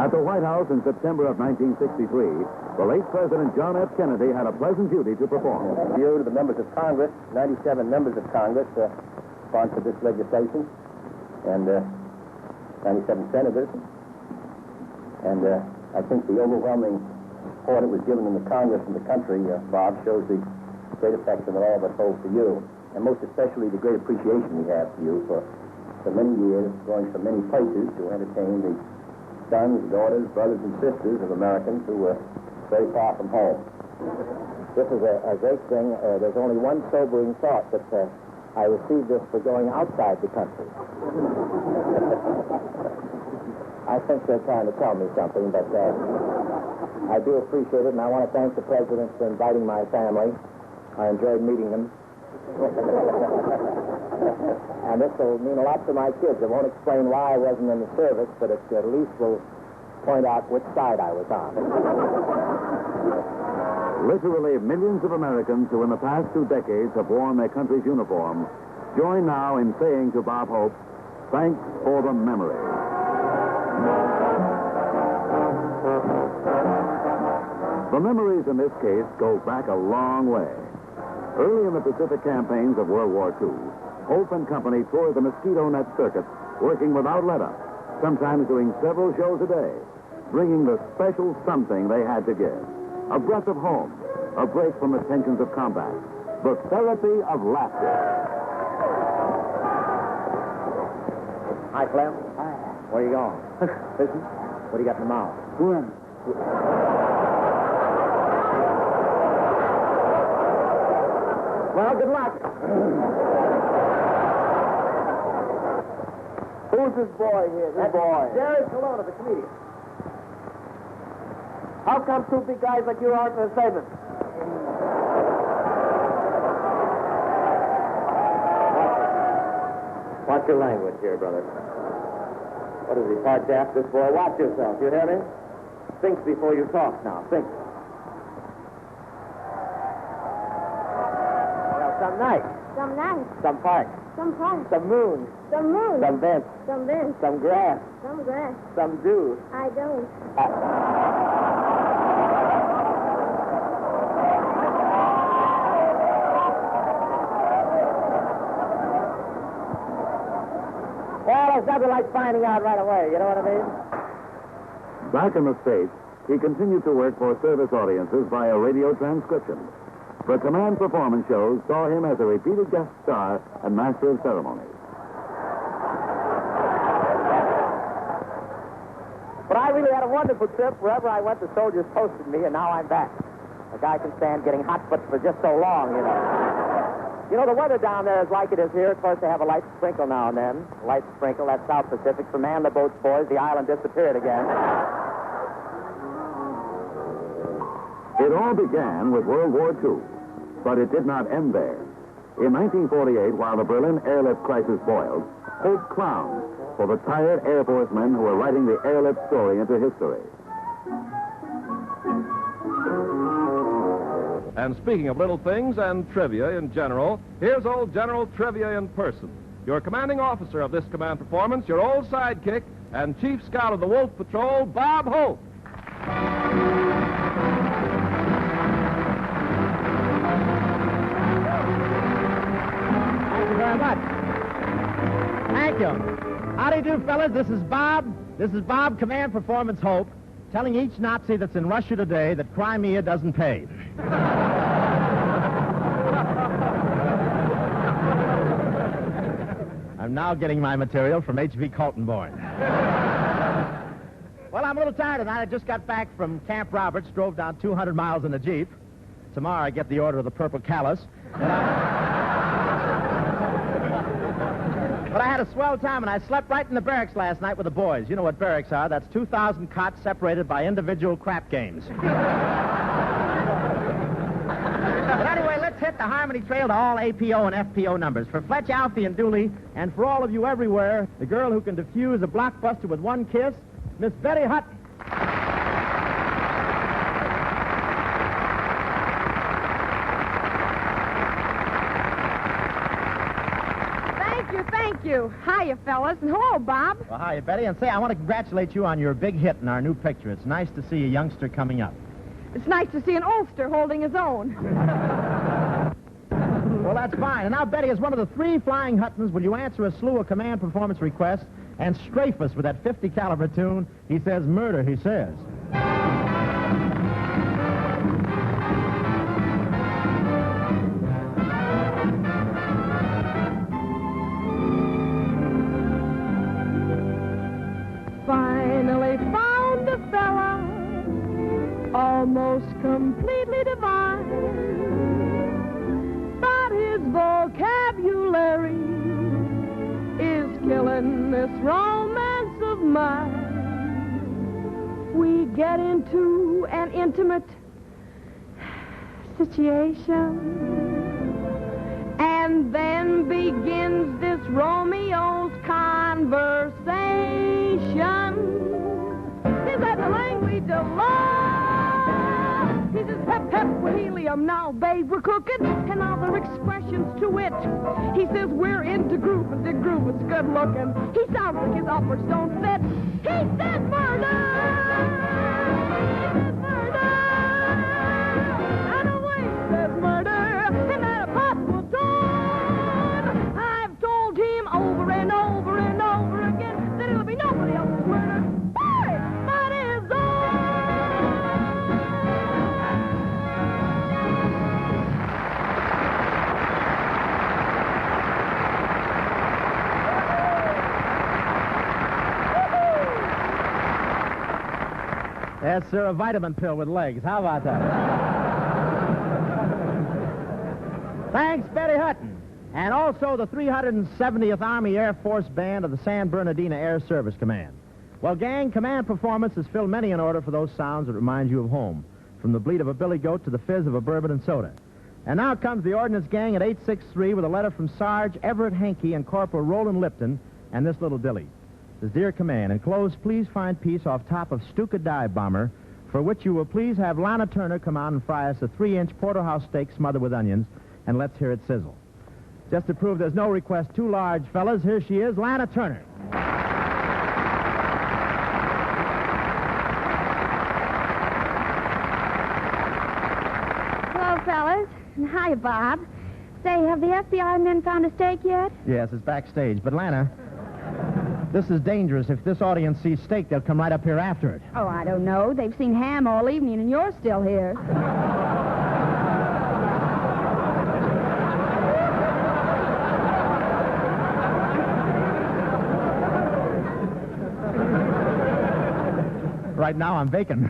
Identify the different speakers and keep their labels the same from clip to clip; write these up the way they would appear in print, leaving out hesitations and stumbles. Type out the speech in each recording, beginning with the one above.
Speaker 1: At the White House in September of 1963, the late President John F. Kennedy had a pleasant duty to perform.
Speaker 2: Due to the members of Congress, 97 members of Congress sponsored this legislation, and 97 senators. And I think the overwhelming support that was given in the Congress and the country, Bob, shows the great affection that all of us hold for you, and most especially the great appreciation we have for you for many years, going to many places to entertain the sons, daughters, brothers, and sisters of Americans who were very far from home. This is a great thing. There's only one sobering thought, that I received this for going outside the country. I think they're trying to tell me something, but I do appreciate it, and I want to thank the President for inviting my family. I enjoyed meeting them. And this will mean a lot to my kids. It won't explain why I wasn't in the service, but it at least will point out which side I was on.
Speaker 1: Literally, millions of Americans who in the past 2 decades have worn their country's uniform join now in saying to Bob Hope, thanks for the memory. The memories in this case go back a long way. Early in the Pacific campaigns of World War II, Hope and company toured the mosquito net circuit, working without let-up, sometimes doing several shows a day, bringing the special something they had to give. A breath of home, a break from the tensions of combat, the therapy of laughter.
Speaker 2: Hi, Clem.
Speaker 3: Hi.
Speaker 2: Where are you going? Listen, what do you got in the mouth?
Speaker 3: Worm.
Speaker 2: Well, good luck.
Speaker 3: Who's this boy here? This boy.
Speaker 2: Jerry Colonna, the comedian.
Speaker 3: How come 2 big guys like you aren't in the statement?
Speaker 2: Watch your language here, brother. What is he, part deaf, this boy? Watch yourself, you hear me? Think before you talk now. Think. Well, some night.
Speaker 4: Some night.
Speaker 2: Some park.
Speaker 4: Some park.
Speaker 2: Some moon.
Speaker 4: Some moon.
Speaker 2: Some bench.
Speaker 4: Some bench.
Speaker 2: Some grass.
Speaker 4: Some grass.
Speaker 2: Some dew.
Speaker 4: I don't.
Speaker 2: Well, there's nothing like finding out right away, you know what I mean?
Speaker 1: Back in the States, he continued to work for service audiences via radio transcription. The command performance shows saw him as a repeated guest star and master of ceremonies.
Speaker 2: But I really had a wonderful trip. Wherever I went, the soldiers posted me, and now I'm back. A guy can stand getting hot but for just so long, you know. You know, the weather down there is like it is here. Of course, they have a light sprinkle now and then. A light sprinkle, that's South Pacific. For man the boats, boys, the island disappeared again.
Speaker 1: It all began with World War II, but it did not end there. In 1948, while the Berlin airlift crisis boiled, Hope clowned for the tired Air Force men who were writing the airlift story into history.
Speaker 5: And speaking of little things and trivia in general, here's old General Trivia in person. Your commanding officer of this command performance, your old sidekick, and chief scout of the Wolf Patrol, Bob Hope.
Speaker 6: Thank you very much. Thank you. Howdy do, fellas. This is Bob. This is Bob, Command Performance Hope, telling each Nazi that's in Russia today that Crimea doesn't pay. I'm now getting my material from H.V. Kaltenborn. Well, I'm a little tired tonight. I just got back from Camp Roberts, drove down 200 miles in a Jeep. Tomorrow I get the order of the Purple Callus. But I had a swell time, and I slept right in the barracks last night with the boys. You know what barracks are. That's 2,000 cots separated by individual crap games. But anyway, let's hit the Harmony Trail to all APO and FPO numbers. For Fletch, Alfie, and Dooley, and for all of you everywhere, the girl who can defuse a blockbuster with one kiss, Miss Betty Hutton.
Speaker 4: Thank you. do. Hiya, fellas. And hello, Bob.
Speaker 6: Well, hiya, Betty. And say, I want to congratulate you on your big hit in our new picture. It's nice to see a youngster coming up.
Speaker 4: It's nice to see an oldster holding his own.
Speaker 6: Well, that's fine. And now, Betty, as one of the 3 flying Huttons, will you answer a slew of command performance requests and strafe us with that 50 caliber tune? He says, murder, he says.
Speaker 4: Finally found a fella almost completely divine, but his vocabulary is killing this romance of mine. We get into an intimate situation, and then begins this Romeo's conversation. Is that the language of love? He says, pep, pep with helium. Now, babe, we're cooking, and other expressions to it. He says, we're into groove, and the groove is good looking. He sounds like his uppers don't fit. He says murder! He says murder! And away he says murder! And that a possible tone! I've told him over and over and over again that it'll be nobody else's murder. Boy, but his own!
Speaker 6: Yes, sir, a vitamin pill with legs. How about that? Thanks, Betty Hutton. And also the 370th Army Air Force Band of the San Bernardino Air Service Command. Well, gang, command performance has filled many an order for those sounds that remind you of home, from the bleat of a billy goat to the fizz of a bourbon and soda. And now comes the Ordnance Gang at 863 with a letter from Sarge Everett Hankey and Corporal Roland Lipton and this little dilly. Says, Dear Command, enclosed, please find piece off top of Stuka dive bomber, for which you will please have Lana Turner come out and fry us a 3-inch porterhouse steak smothered with onions, and let's hear it sizzle. Just to prove there's no request too large, fellas, here she is, Lana Turner.
Speaker 4: Hello, fellas. And hi, Bob. Say, have the FBI men found a steak yet?
Speaker 6: Yes, it's backstage. But, Lana, this is dangerous. If this audience sees steak, they'll come right up here after it.
Speaker 4: Oh, I don't know. They've seen ham all evening, and you're still here.
Speaker 6: Right now, I'm vacant.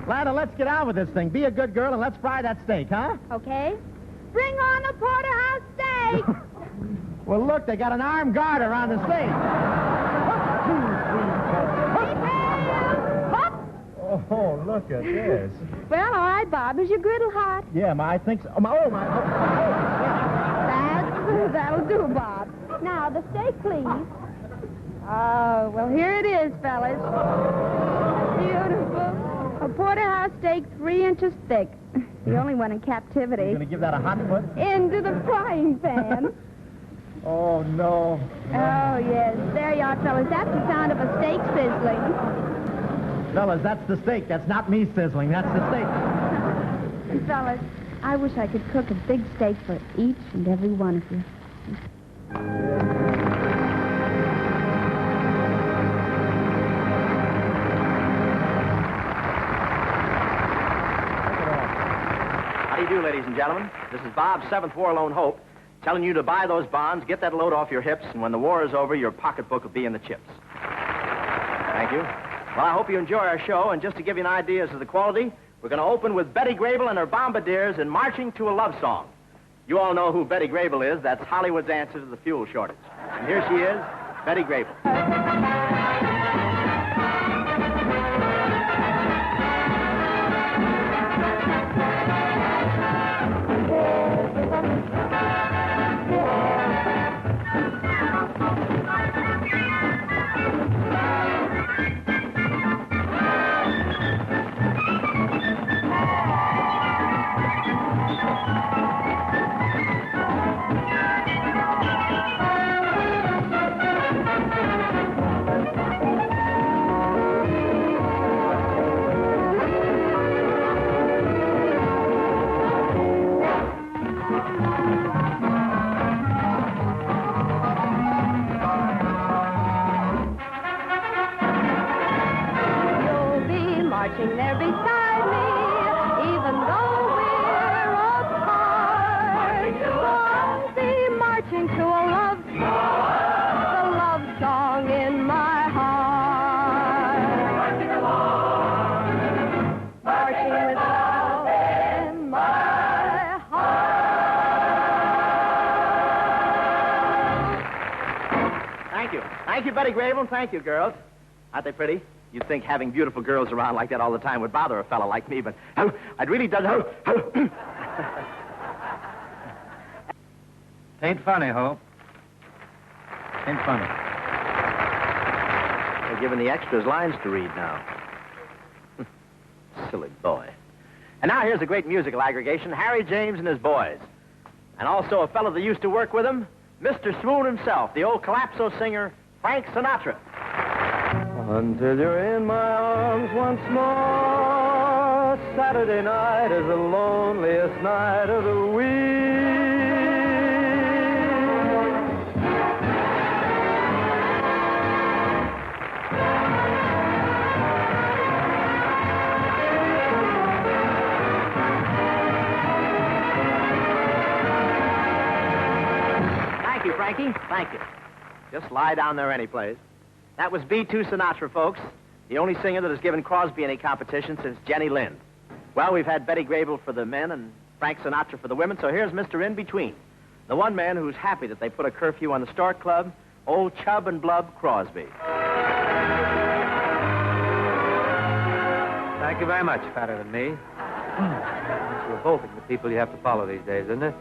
Speaker 6: Lana, let's get on with this thing. Be a good girl and let's fry that steak, huh?
Speaker 4: Okay. Bring on the porterhouse steak.
Speaker 6: Well, look, they got an armed guard around the steak. Oh, look at this.
Speaker 4: Well, all right, Bob. Is your griddle hot?
Speaker 6: Yeah, I think so.
Speaker 4: That'll do, Bob. Now, the steak, please. Oh, well, here it is, fellas. Beautiful. A porterhouse steak 3 inches thick. The only one in captivity.
Speaker 6: You going to give that a hot foot?
Speaker 4: Into the frying pan.
Speaker 6: Oh, no.
Speaker 4: Oh, yes. There you are, fellas. That's the sound of a steak sizzling.
Speaker 6: Fellas, that's the steak. That's not me sizzling. That's the steak.
Speaker 4: And, fellas, I wish I could cook a big steak for each and every one of you.
Speaker 2: How do you do, ladies and gentlemen? This is Bob's 7th War Lone Hope, telling you to buy those bonds, get that load off your hips, and when the war is over, your pocketbook will be in the chips. Thank you. Well, I hope you enjoy our show, and just to give you an idea as to the quality, we're going to open with Betty Grable and her Bombardiers in Marching to a Love Song. You all know who Betty Grable is. That's Hollywood's answer to the fuel shortage. And here she is, Betty Grable. Thank you, Betty Grable. Thank you, girls. Aren't they pretty? You'd think having beautiful girls around like that all the time would bother a fellow like me, but I'd really done...
Speaker 7: Ain't funny, Hope. Ain't funny.
Speaker 2: They're giving the extras lines to read now. Silly boy. And now here's a great musical aggregation, Harry James and his boys. And also a fellow that used to work with him, Mr. Swoon himself, the old calypso singer, Frank Sinatra.
Speaker 7: Until you're in my arms once more, Saturday night is the loneliest night of the week.
Speaker 2: Thank you, Frankie. Thank you. Just lie down there any place. That was B2 Sinatra, folks. The only singer that has given Crosby any competition since Jenny Lind. Well, we've had Betty Grable for the men and Frank Sinatra for the women, so here's Mr. In-Between. The one man who's happy that they put a curfew on the Stork Club, old Chub and Blub Crosby.
Speaker 7: Thank you very much, fatter than me. It's revolting the people you have to follow these days, isn't it?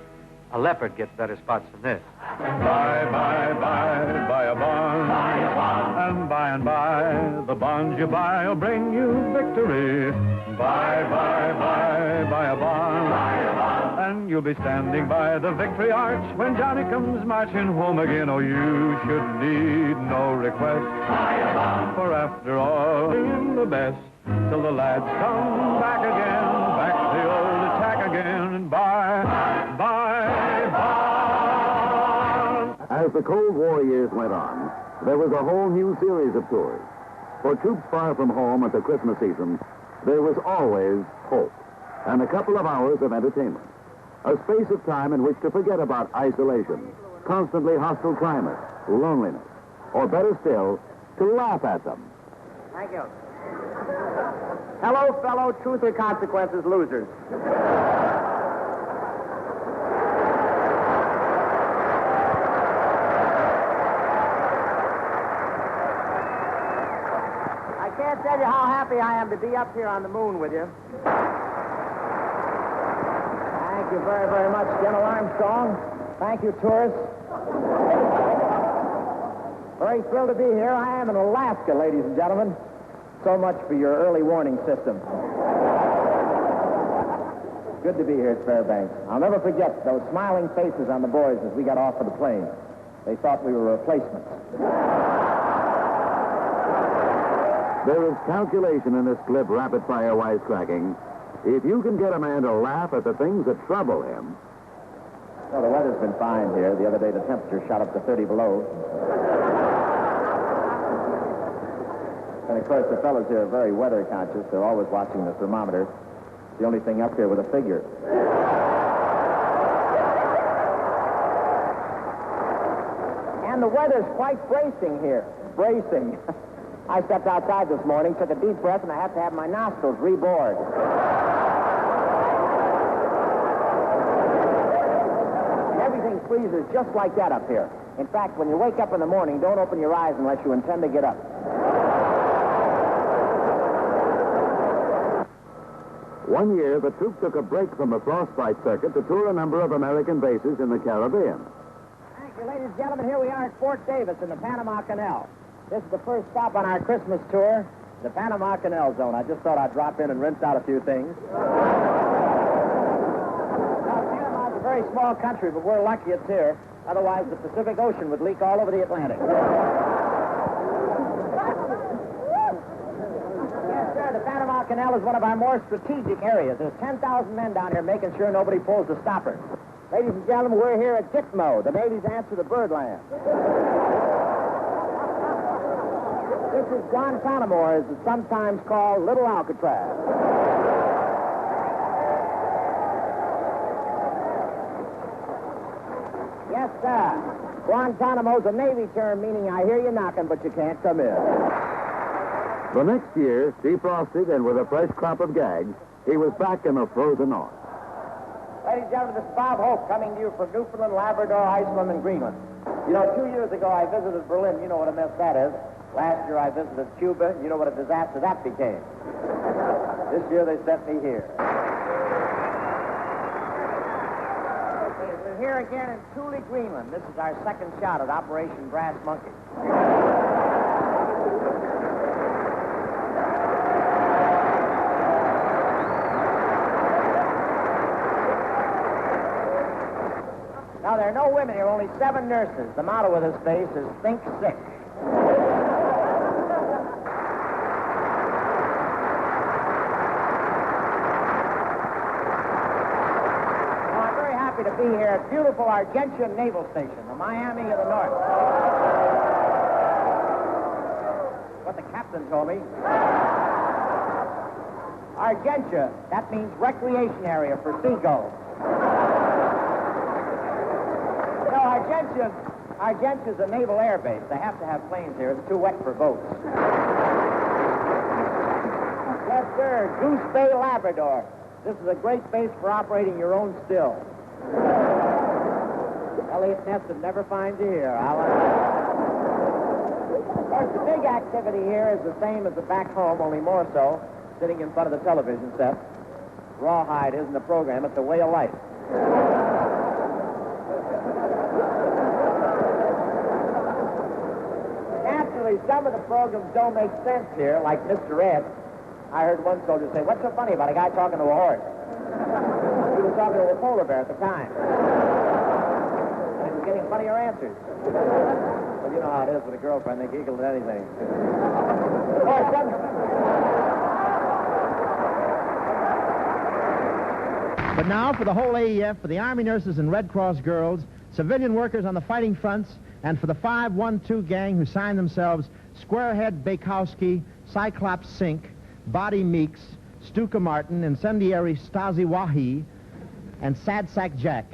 Speaker 7: A leopard gets better spots than this.
Speaker 8: Bye, bye, bye, buy a bond. Buy a bond. And by, the bonds you buy will bring you victory. Buy, buy a bond. Buy a bond. And you'll be standing by the victory arch when Johnny comes marching home again. Oh, you should need no request. Buy a bond. For after all, in the best, till the lads come back again, back to the old attack again, and buy.
Speaker 1: As the Cold War years went on, there was a whole new series of tours. For troops far from home at the Christmas season, there was always hope and a couple of hours of entertainment. A space of time in which to forget about isolation, constantly hostile climate, loneliness, or better still, to laugh at them.
Speaker 3: Thank you. Hello, fellow truth or consequences losers. I can't tell you how happy I am to be up here on the moon with you. Thank you very, very much, General Armstrong. Thank you, tourists. Very thrilled to be here. I am in Alaska, ladies and gentlemen. So much for your early warning system. Good to be here at Fairbanks. I'll never forget those smiling faces on the boys as we got off of the plane. They thought we were replacements.
Speaker 1: There is calculation in this glib, rapid-fire wisecracking. If you can get a man to laugh at the things that trouble him...
Speaker 2: Well, the weather's been fine here. The other day, the temperature shot up to 30 below. And, of course, the fellows here are very weather conscious. They're always watching the thermometer. It's the only thing up here with a figure.
Speaker 3: And the weather's quite bracing here. Bracing. I stepped outside this morning, took a deep breath, and I had to have my nostrils rebored. Everything freezes just like that up here. In fact, when you wake up in the morning, don't open your eyes unless you intend to get up.
Speaker 1: One year, the troop took a break from the frostbite circuit to tour a number of American bases in the Caribbean.
Speaker 3: Thank you, ladies and gentlemen. Here we are at Fort Davis in the Panama Canal. This is the first stop on our Christmas tour, the Panama Canal Zone. I just thought I'd drop in and rinse out a few things. Now, Panama's a very small country, but we're lucky it's here. Otherwise, the Pacific Ocean would leak all over the Atlantic. Yes, sir, the Panama Canal is one of our more strategic areas. There's 10,000 men down here making sure nobody pulls the stopper. Ladies and gentlemen, we're here at Gitmo, the Navy's answer to Birdland. This is Guantanamo, or as it's sometimes called, Little Alcatraz. Yes, sir. Guantanamo's a Navy term meaning I hear you knocking, but you can't come in.
Speaker 1: The next year, defrosted and with a fresh crop of gags, he was back in the frozen north.
Speaker 3: Ladies and gentlemen, this is Bob Hope coming to you from Newfoundland, Labrador, Iceland, and Greenland. You know, 2 years ago I visited Berlin. You know what a mess that is. Last year I visited Cuba. You know what a disaster that became. This year they sent me here. We're here again in Thule, Greenland. This is our second shot at Operation Brass Monkey. Now, there are no women here, only 7 nurses. The motto of this base is Think Sick. To be here at beautiful Argentia Naval Station, the Miami of the North. What the captain told me. Argentia, that means recreation area for seagulls. You know, Argentia's a naval air base. They have to have planes here. It's too wet for boats. Yes, sir, Goose Bay, Labrador. This is a great base for operating your own still. Elliot Neston never finds you here, Alan. Of course, the big activity here is the same as the back home, only more so, sitting in front of the television set. Rawhide isn't a program, it's a way of life. Naturally, some of the programs don't make sense here, like Mr. Ed. I heard one soldier say, "What's so funny about a guy talking to a horse?" He was talking to a polar bear at the time. And he was getting funnier answers. Well, you know how it is with a girlfriend. They giggle at anything.
Speaker 6: But now for the whole AEF, for the Army nurses and Red Cross girls, civilian workers on the fighting fronts, and for the 512 gang who signed themselves Squarehead Bakowski, Cyclops Sink, Body Meeks, Stuka Martin, Incendiary Stasi Wahi, and Sad Sack Jack.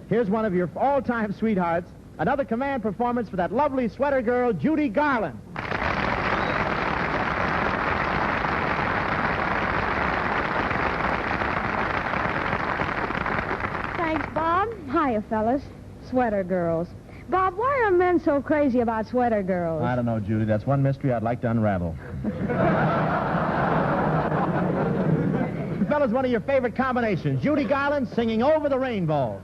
Speaker 6: Here's one of your all-time sweethearts, another command performance for that lovely sweater girl, Judy Garland.
Speaker 4: Thanks, Bob. Hiya, fellas. Sweater girls. Bob, why are men so crazy about sweater girls?
Speaker 6: I don't know, Judy. That's one mystery I'd like to unravel. Fellas, one of your favorite combinations. Judy Garland singing Over the Rainbow.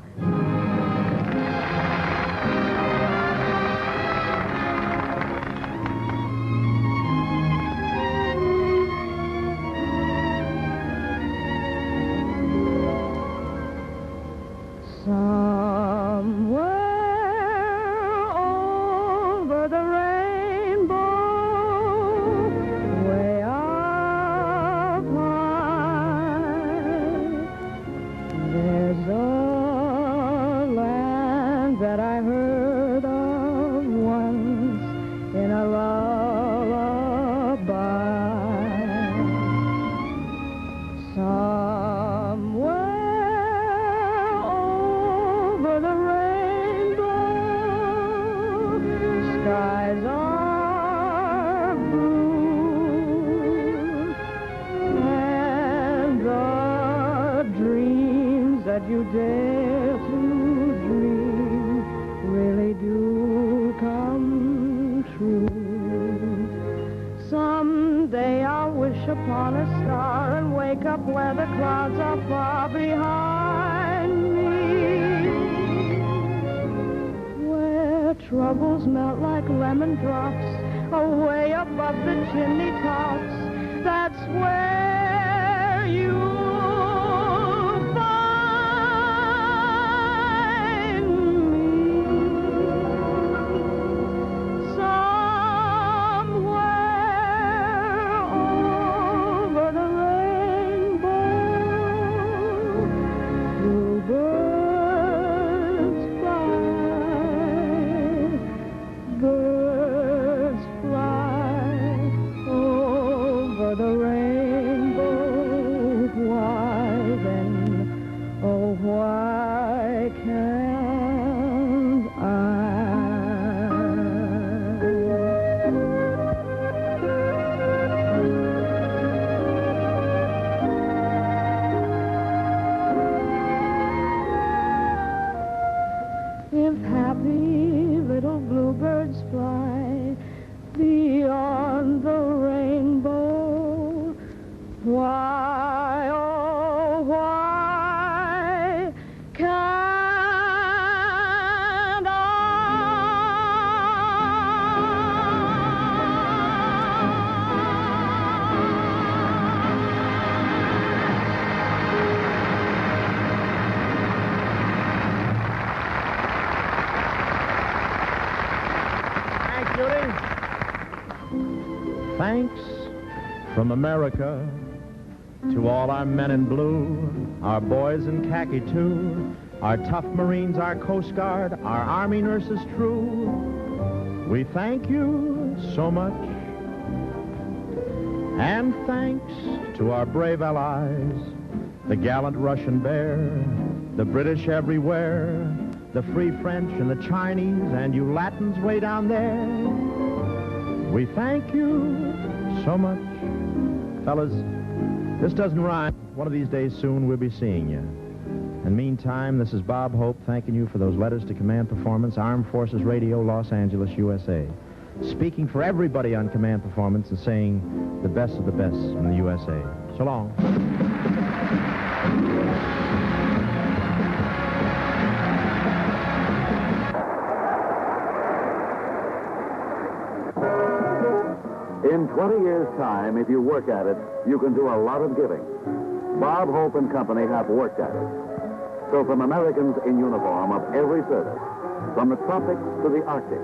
Speaker 4: That you dare to dream really do come true. Someday I'll wish upon a star and wake up where the clouds are far behind me, where troubles melt like lemon drops away above the chimney tops. That's where you the rain.
Speaker 6: Thanks from America to all our men in blue, our boys in khaki too, our tough Marines, our Coast Guard, our Army nurses true. We thank you so much. And thanks to our brave allies, the gallant Russian bear, the British everywhere, the free French and the Chinese, and you Latins way down there. We thank you so much. Fellas, this doesn't rhyme. One of these days soon we'll be seeing you. And meantime, this is Bob Hope thanking you for those letters to Command Performance, Armed Forces Radio, Los Angeles, USA. Speaking for everybody on Command Performance and saying the best of the best in the USA. So long.
Speaker 1: In 20 years' time, if you work at it, you can do a lot of giving. Bob Hope and Company have worked at it. So from Americans in uniform of every service, from the tropics to the Arctic,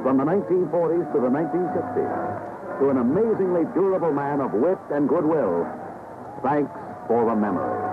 Speaker 1: from the 1940s to the 1960s, to an amazingly durable man of wit and goodwill, thanks for the memory.